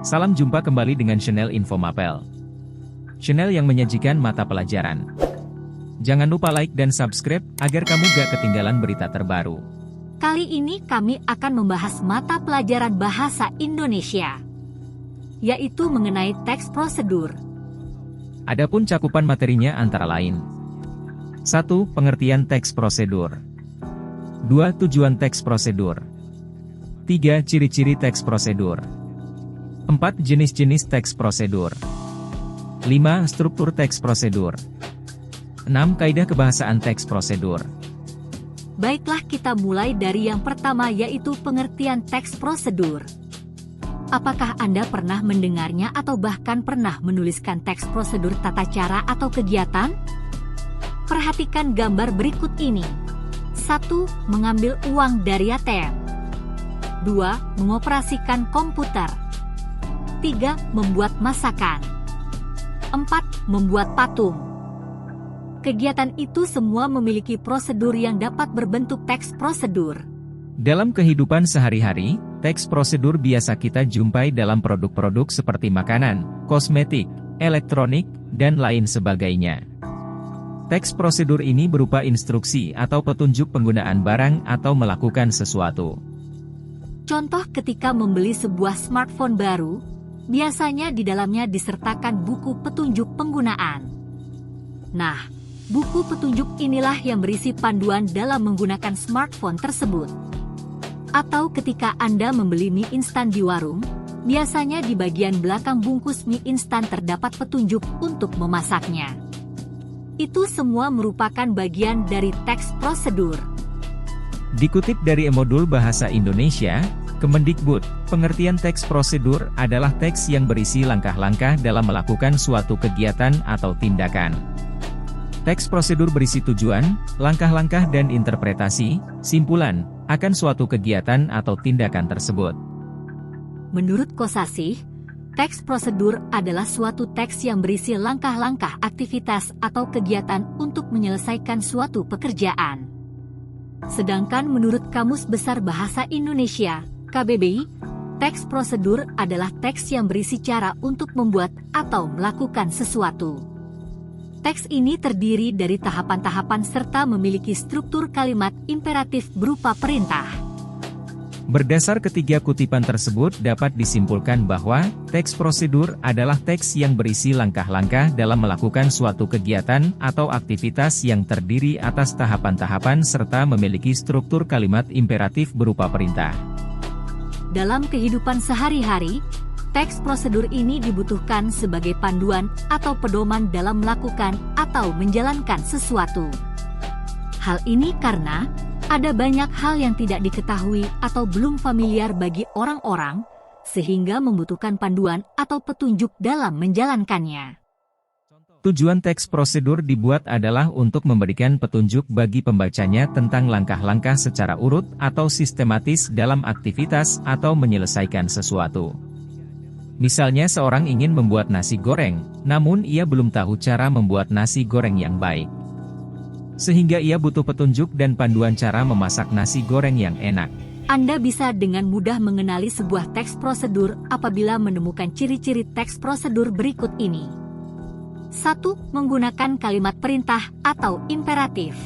Salam jumpa kembali dengan channel Info Mapel. Channel yang menyajikan mata pelajaran. Jangan lupa like dan subscribe, agar kamu gak ketinggalan berita terbaru. Kali ini kami akan membahas mata pelajaran bahasa Indonesia, yaitu mengenai teks prosedur. Adapun cakupan materinya antara lain: 1. Pengertian teks prosedur. 2. Tujuan teks prosedur. 3. Ciri-ciri teks prosedur. 4. Jenis-jenis teks prosedur. 5. Struktur teks prosedur. 6. Kaidah kebahasaan teks prosedur. Baiklah, kita mulai dari yang pertama, yaitu pengertian teks prosedur. Apakah Anda pernah mendengarnya atau bahkan pernah menuliskan teks prosedur tata cara atau kegiatan? Perhatikan gambar berikut ini. 1. Mengambil uang dari ATM. 2. Mengoperasikan komputer. 3. Membuat masakan. 4. Membuat patung. Kegiatan itu semua memiliki prosedur yang dapat berbentuk teks prosedur. Dalam kehidupan sehari-hari, teks prosedur biasa kita jumpai dalam produk-produk seperti makanan, kosmetik, elektronik, dan lain sebagainya. Teks prosedur ini berupa instruksi atau petunjuk penggunaan barang atau melakukan sesuatu. Contoh ketika membeli sebuah smartphone baru, biasanya di dalamnya disertakan buku petunjuk penggunaan. Nah, buku petunjuk inilah yang berisi panduan dalam menggunakan smartphone tersebut. Atau ketika Anda membeli mie instan di warung, biasanya di bagian belakang bungkus mie instan terdapat petunjuk untuk memasaknya. Itu semua merupakan bagian dari teks prosedur. Dikutip dari Modul Bahasa Indonesia, Kemendikbud, pengertian teks prosedur adalah teks yang berisi langkah-langkah dalam melakukan suatu kegiatan atau tindakan. Teks prosedur berisi tujuan, langkah-langkah dan interpretasi, simpulan, akan suatu kegiatan atau tindakan tersebut. Menurut Kosasih, teks prosedur adalah suatu teks yang berisi langkah-langkah aktivitas atau kegiatan untuk menyelesaikan suatu pekerjaan. Sedangkan menurut Kamus Besar Bahasa Indonesia, KBBI, teks prosedur adalah teks yang berisi cara untuk membuat atau melakukan sesuatu. Teks ini terdiri dari tahapan-tahapan serta memiliki struktur kalimat imperatif berupa perintah. Berdasar ketiga kutipan tersebut dapat disimpulkan bahwa teks prosedur adalah teks yang berisi langkah-langkah dalam melakukan suatu kegiatan atau aktivitas yang terdiri atas tahapan-tahapan serta memiliki struktur kalimat imperatif berupa perintah. Dalam kehidupan sehari-hari, teks prosedur ini dibutuhkan sebagai panduan atau pedoman dalam melakukan atau menjalankan sesuatu. Hal ini karena ada banyak hal yang tidak diketahui atau belum familiar bagi orang-orang, sehingga membutuhkan panduan atau petunjuk dalam menjalankannya. Tujuan teks prosedur dibuat adalah untuk memberikan petunjuk bagi pembacanya tentang langkah-langkah secara urut atau sistematis dalam aktivitas atau menyelesaikan sesuatu. Misalnya seorang ingin membuat nasi goreng, namun ia belum tahu cara membuat nasi goreng yang baik. Sehingga ia butuh petunjuk dan panduan cara memasak nasi goreng yang enak. Anda bisa dengan mudah mengenali sebuah teks prosedur apabila menemukan ciri-ciri teks prosedur berikut ini. 1. Menggunakan kalimat perintah atau imperatif.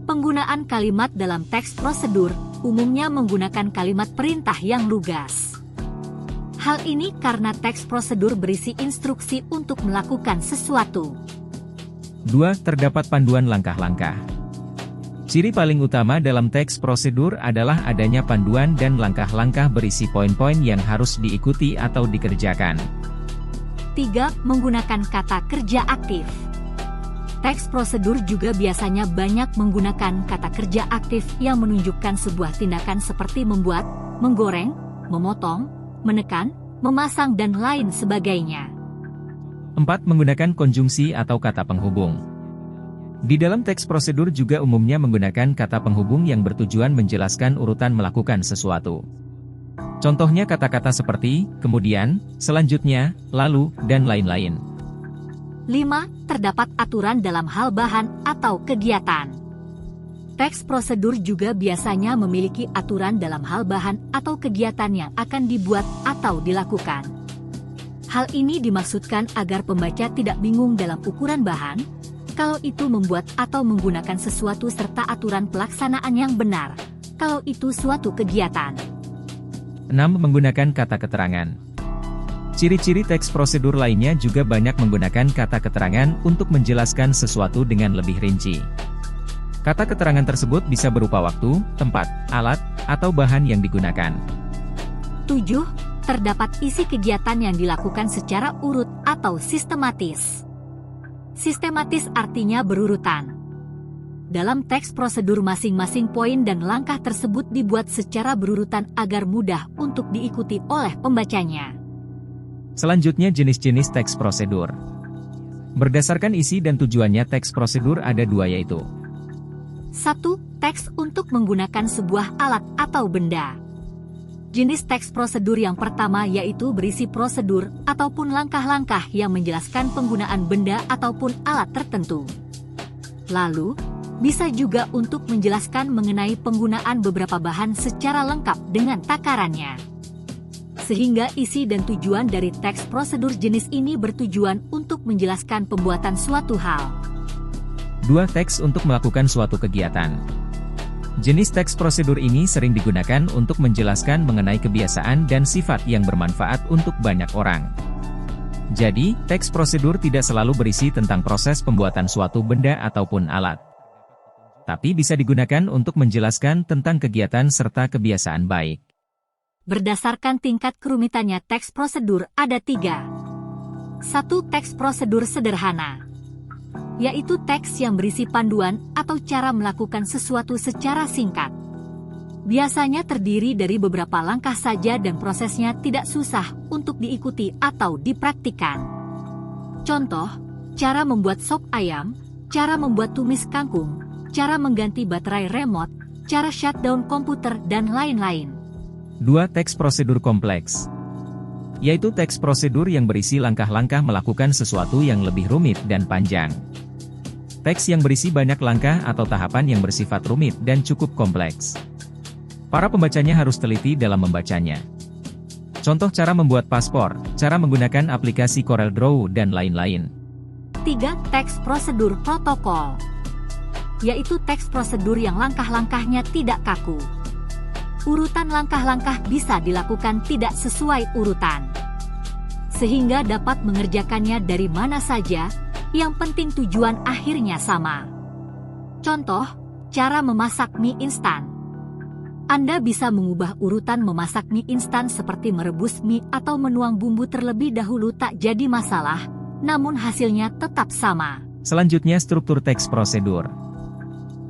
Penggunaan kalimat dalam teks prosedur umumnya menggunakan kalimat perintah yang lugas. Hal ini karena teks prosedur berisi instruksi untuk melakukan sesuatu. 2. Terdapat panduan langkah-langkah. Ciri paling utama dalam teks prosedur adalah adanya panduan dan langkah-langkah berisi poin-poin yang harus diikuti atau dikerjakan. 3. Menggunakan kata kerja aktif. Teks prosedur juga biasanya banyak menggunakan kata kerja aktif yang menunjukkan sebuah tindakan seperti membuat, menggoreng, memotong, menekan, memasang dan lain sebagainya. 4. Menggunakan konjungsi atau kata penghubung. Di dalam teks prosedur juga umumnya menggunakan kata penghubung yang bertujuan menjelaskan urutan melakukan sesuatu. Contohnya kata-kata seperti, kemudian, selanjutnya, lalu, dan lain-lain. 5. Terdapat aturan dalam hal bahan atau kegiatan. Teks prosedur juga biasanya memiliki aturan dalam hal bahan atau kegiatan yang akan dibuat atau dilakukan. Hal ini dimaksudkan agar pembaca tidak bingung dalam ukuran bahan, kalau itu membuat atau menggunakan sesuatu serta aturan pelaksanaan yang benar, kalau itu suatu kegiatan. 6. Menggunakan kata keterangan. Ciri-ciri teks prosedur lainnya juga banyak menggunakan kata keterangan untuk menjelaskan sesuatu dengan lebih rinci. Kata keterangan tersebut bisa berupa waktu, tempat, alat, atau bahan yang digunakan. 7. Terdapat isi kegiatan yang dilakukan secara urut atau sistematis. Sistematis artinya berurutan. Dalam teks prosedur masing-masing poin dan langkah tersebut dibuat secara berurutan agar mudah untuk diikuti oleh pembacanya. Selanjutnya jenis-jenis teks prosedur. Berdasarkan isi dan tujuannya teks prosedur ada dua yaitu 1. Teks untuk menggunakan sebuah alat atau benda. Jenis teks prosedur yang pertama yaitu berisi prosedur ataupun langkah-langkah yang menjelaskan penggunaan benda ataupun alat tertentu. Lalu, bisa juga untuk menjelaskan mengenai penggunaan beberapa bahan secara lengkap dengan takarannya. Sehingga isi dan tujuan dari teks prosedur jenis ini bertujuan untuk menjelaskan pembuatan suatu hal. 2. Teks untuk melakukan suatu kegiatan. Jenis teks prosedur ini sering digunakan untuk menjelaskan mengenai kebiasaan dan sifat yang bermanfaat untuk banyak orang. Jadi, teks prosedur tidak selalu berisi tentang proses pembuatan suatu benda ataupun alat. Tapi bisa digunakan untuk menjelaskan tentang kegiatan serta kebiasaan baik. Berdasarkan tingkat kerumitannya teks prosedur ada 3. 1. Teks prosedur sederhana, yaitu teks yang berisi panduan atau cara melakukan sesuatu secara singkat. Biasanya terdiri dari beberapa langkah saja dan prosesnya tidak susah untuk diikuti atau dipraktikkan. Contoh, cara membuat sop ayam, cara membuat tumis kangkung, cara mengganti baterai remote, cara shutdown komputer, dan lain-lain. 2. Teks prosedur kompleks, yaitu teks prosedur yang berisi langkah-langkah melakukan sesuatu yang lebih rumit dan panjang. Teks yang berisi banyak langkah atau tahapan yang bersifat rumit dan cukup kompleks. Para pembacanya harus teliti dalam membacanya. Contoh cara membuat paspor, cara menggunakan aplikasi CorelDRAW, dan lain-lain. 3. Teks prosedur protokol, yaitu teks prosedur yang langkah-langkahnya tidak kaku. Urutan langkah-langkah bisa dilakukan tidak sesuai urutan, sehingga dapat mengerjakannya dari mana saja, yang penting tujuan akhirnya sama. Contoh, cara memasak mie instan. Anda bisa mengubah urutan memasak mie instan seperti merebus mie atau menuang bumbu terlebih dahulu, tak jadi masalah, namun hasilnya tetap sama. Selanjutnya struktur teks prosedur.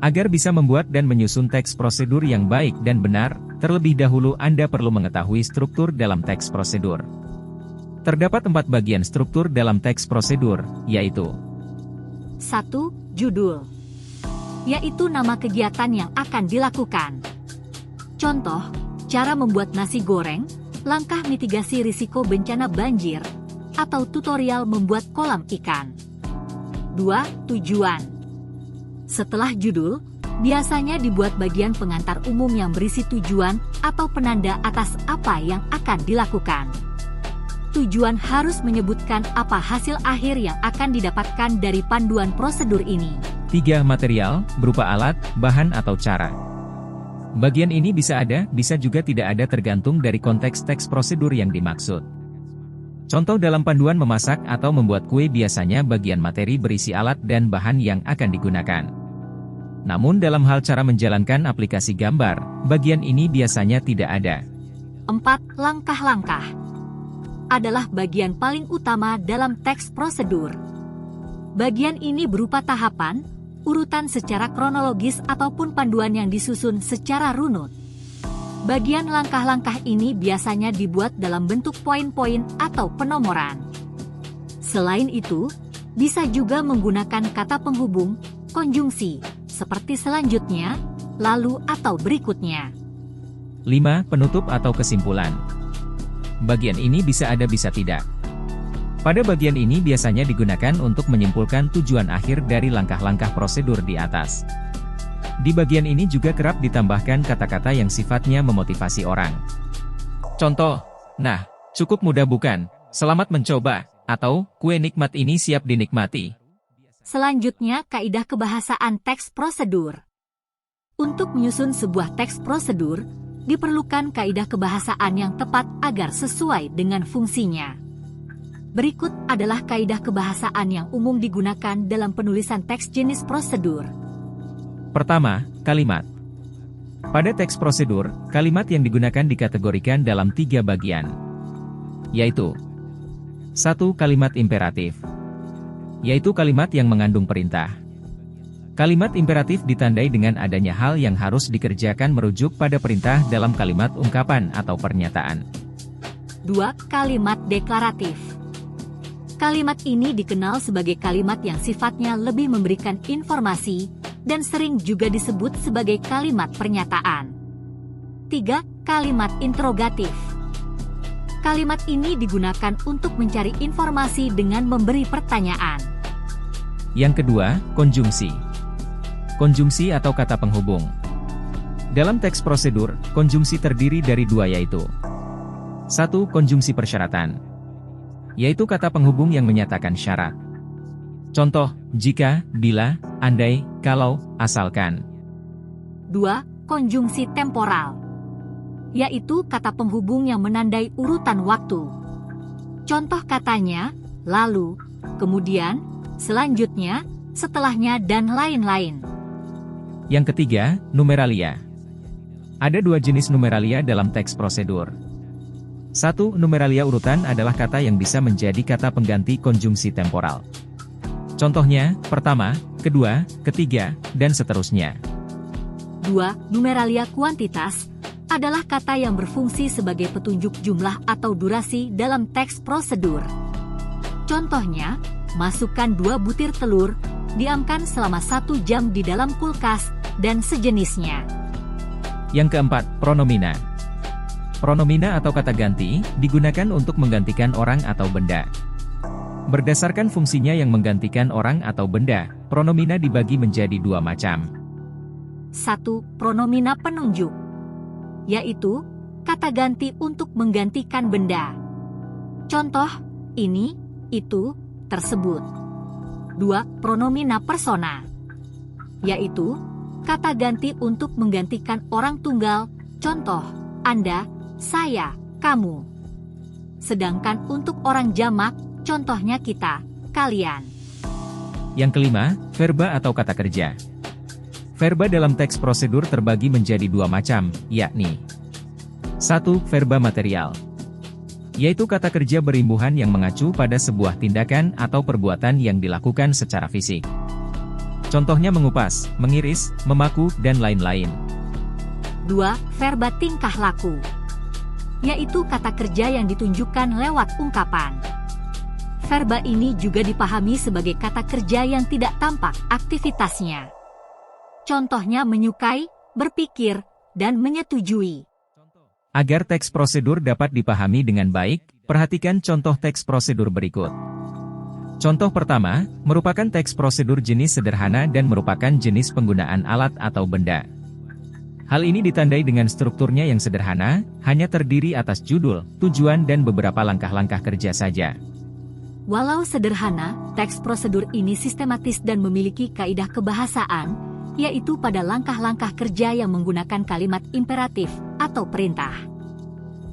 Agar bisa membuat dan menyusun teks prosedur yang baik dan benar, terlebih dahulu Anda perlu mengetahui struktur dalam teks prosedur. Terdapat 4 bagian struktur dalam teks prosedur, yaitu 1. Judul, yaitu nama kegiatan yang akan dilakukan. Contoh, cara membuat nasi goreng, langkah mitigasi risiko bencana banjir, atau tutorial membuat kolam ikan. 2. Tujuan. Setelah judul, biasanya dibuat bagian pengantar umum yang berisi tujuan atau penanda atas apa yang akan dilakukan. Tujuan harus menyebutkan apa hasil akhir yang akan didapatkan dari panduan prosedur ini. 3. Material, berupa alat, bahan atau cara. Bagian ini bisa ada, bisa juga tidak ada tergantung dari konteks teks prosedur yang dimaksud. Contoh dalam panduan memasak atau membuat kue biasanya bagian materi berisi alat dan bahan yang akan digunakan. Namun dalam hal cara menjalankan aplikasi gambar, bagian ini biasanya tidak ada. 4. Langkah-langkah adalah bagian paling utama dalam teks prosedur. Bagian ini berupa tahapan, urutan secara kronologis ataupun panduan yang disusun secara runut. Bagian langkah-langkah ini biasanya dibuat dalam bentuk poin-poin atau penomoran. Selain itu, bisa juga menggunakan kata penghubung, konjungsi, seperti selanjutnya, lalu atau berikutnya. 5. Penutup atau kesimpulan. Bagian ini bisa ada bisa tidak. Pada bagian ini biasanya digunakan untuk menyimpulkan tujuan akhir dari langkah-langkah prosedur di atas. Di bagian ini juga kerap ditambahkan kata-kata yang sifatnya memotivasi orang. Contoh, nah, cukup mudah bukan? Selamat mencoba, atau kue nikmat ini siap dinikmati. Selanjutnya, kaidah kebahasaan teks prosedur. Untuk menyusun sebuah teks prosedur, diperlukan kaidah kebahasaan yang tepat agar sesuai dengan fungsinya. Berikut adalah kaidah kebahasaan yang umum digunakan dalam penulisan teks jenis prosedur. Pertama, kalimat. Pada teks prosedur, kalimat yang digunakan dikategorikan dalam 3 bagian, yaitu 1. Kalimat imperatif, yaitu kalimat yang mengandung perintah. Kalimat imperatif ditandai dengan adanya hal yang harus dikerjakan merujuk pada perintah dalam kalimat ungkapan atau pernyataan. 2. Kalimat deklaratif. Kalimat ini dikenal sebagai kalimat yang sifatnya lebih memberikan informasi dan sering juga disebut sebagai kalimat pernyataan. 3. Kalimat interrogatif. Kalimat ini digunakan untuk mencari informasi dengan memberi pertanyaan. Yang kedua, konjungsi. Konjungsi atau kata penghubung. Dalam teks prosedur, konjungsi terdiri dari 2 yaitu 1. Konjungsi persyaratan, yaitu kata penghubung yang menyatakan syarat. Contoh, jika, bila, andai, kalau, asalkan. 2. Konjungsi temporal, yaitu kata penghubung yang menandai urutan waktu. Contoh katanya, lalu, kemudian, selanjutnya, setelahnya dan lain-lain. Yang ketiga, numeralia. Ada 2 jenis numeralia dalam teks prosedur. 1. Numeralia urutan adalah kata yang bisa menjadi kata pengganti konjungsi temporal. Contohnya, pertama, kedua, ketiga, dan seterusnya. 2. Numeralia kuantitas adalah kata yang berfungsi sebagai petunjuk jumlah atau durasi dalam teks prosedur. Contohnya, masukkan 2 butir telur, diamkan selama 1 jam di dalam kulkas, dan sejenisnya. Yang keempat, pronomina. Pronomina atau kata ganti, digunakan untuk menggantikan orang atau benda. Berdasarkan fungsinya yang menggantikan orang atau benda, pronomina dibagi menjadi 2 macam. 1. Pronomina penunjuk, yaitu kata ganti untuk menggantikan benda. Contoh, ini, itu, tersebut. 2. Pronomina persona, yaitu kata ganti untuk menggantikan orang tunggal. Contoh, Anda, saya, kamu. Sedangkan untuk orang jamak, contohnya kita, kalian. Yang kelima, verba atau kata kerja. Verba dalam teks prosedur terbagi menjadi 2 macam, yakni 1. Verba material, yaitu kata kerja berimbuhan yang mengacu pada sebuah tindakan atau perbuatan yang dilakukan secara fisik. Contohnya mengupas, mengiris, memaku, dan lain-lain. 2. Verba tingkah laku, yaitu kata kerja yang ditunjukkan lewat ungkapan. Verba ini juga dipahami sebagai kata kerja yang tidak tampak aktivitasnya. Contohnya menyukai, berpikir, dan menyetujui. Agar teks prosedur dapat dipahami dengan baik, perhatikan contoh teks prosedur berikut. Contoh pertama, merupakan teks prosedur jenis sederhana dan merupakan jenis penggunaan alat atau benda. Hal ini ditandai dengan strukturnya yang sederhana, hanya terdiri atas judul, tujuan dan beberapa langkah-langkah kerja saja. Walau sederhana, teks prosedur ini sistematis dan memiliki kaidah kebahasaan, yaitu pada langkah-langkah kerja yang menggunakan kalimat imperatif atau perintah.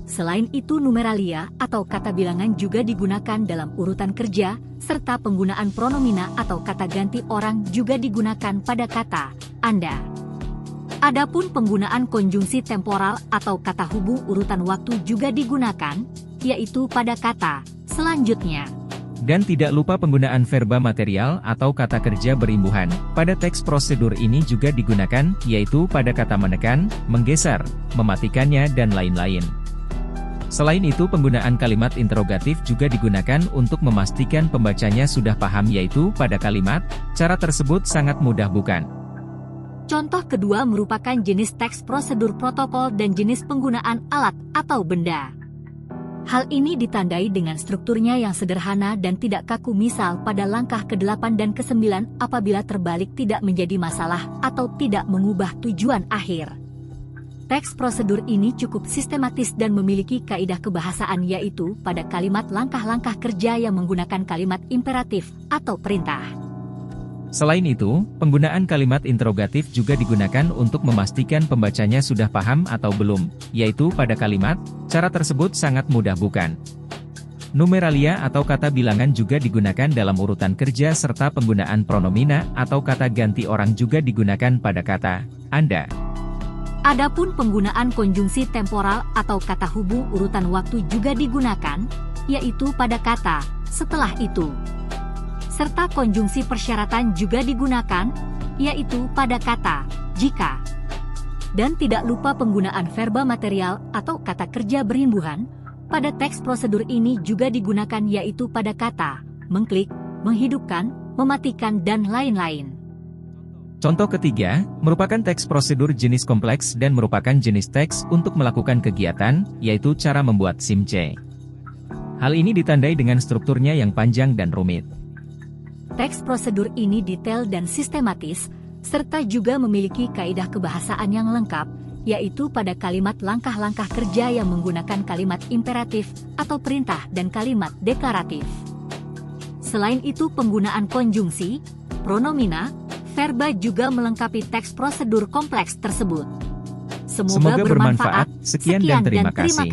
Selain itu, numeralia atau kata bilangan juga digunakan dalam urutan kerja, serta penggunaan pronomina atau kata ganti orang juga digunakan pada kata Anda. Adapun penggunaan konjungsi temporal atau kata hubung urutan waktu juga digunakan, yaitu pada kata selanjutnya. Dan tidak lupa penggunaan verba material atau kata kerja berimbuhan, pada teks prosedur ini juga digunakan, yaitu pada kata menekan, menggeser, mematikannya dan lain-lain. Selain itu, penggunaan kalimat interrogatif juga digunakan untuk memastikan pembacanya sudah paham, yaitu pada kalimat, cara tersebut sangat mudah bukan? Contoh kedua merupakan jenis teks prosedur protokol dan jenis penggunaan alat atau benda. Hal ini ditandai dengan strukturnya yang sederhana dan tidak kaku, misal pada langkah ke-8 dan ke-9 apabila terbalik tidak menjadi masalah atau tidak mengubah tujuan akhir. Teks prosedur ini cukup sistematis dan memiliki kaidah kebahasaan, yaitu pada kalimat langkah-langkah kerja yang menggunakan kalimat imperatif atau perintah. Selain itu, penggunaan kalimat interrogatif juga digunakan untuk memastikan pembacanya sudah paham atau belum, yaitu pada kalimat, cara tersebut sangat mudah bukan? Numeralia atau kata bilangan juga digunakan dalam urutan kerja, serta penggunaan pronomina atau kata ganti orang juga digunakan pada kata Anda. Adapun penggunaan konjungsi temporal atau kata hubung urutan waktu juga digunakan, yaitu pada kata setelah itu. Serta konjungsi persyaratan juga digunakan, yaitu pada kata jika. Dan tidak lupa penggunaan verba material atau kata kerja berimbuhan pada teks prosedur ini juga digunakan, yaitu pada kata mengklik, menghidupkan, mematikan, dan lain-lain. Contoh ketiga, merupakan teks prosedur jenis kompleks dan merupakan jenis teks untuk melakukan kegiatan, yaitu cara membuat SIM-C. Hal ini ditandai dengan strukturnya yang panjang dan rumit. Teks prosedur ini detail dan sistematis, serta juga memiliki kaidah kebahasaan yang lengkap, yaitu pada kalimat langkah-langkah kerja yang menggunakan kalimat imperatif atau perintah dan kalimat deklaratif. Selain itu, penggunaan konjungsi, pronomina, verba juga melengkapi teks prosedur kompleks tersebut. Semoga bermanfaat. Sekian dan terima kasih.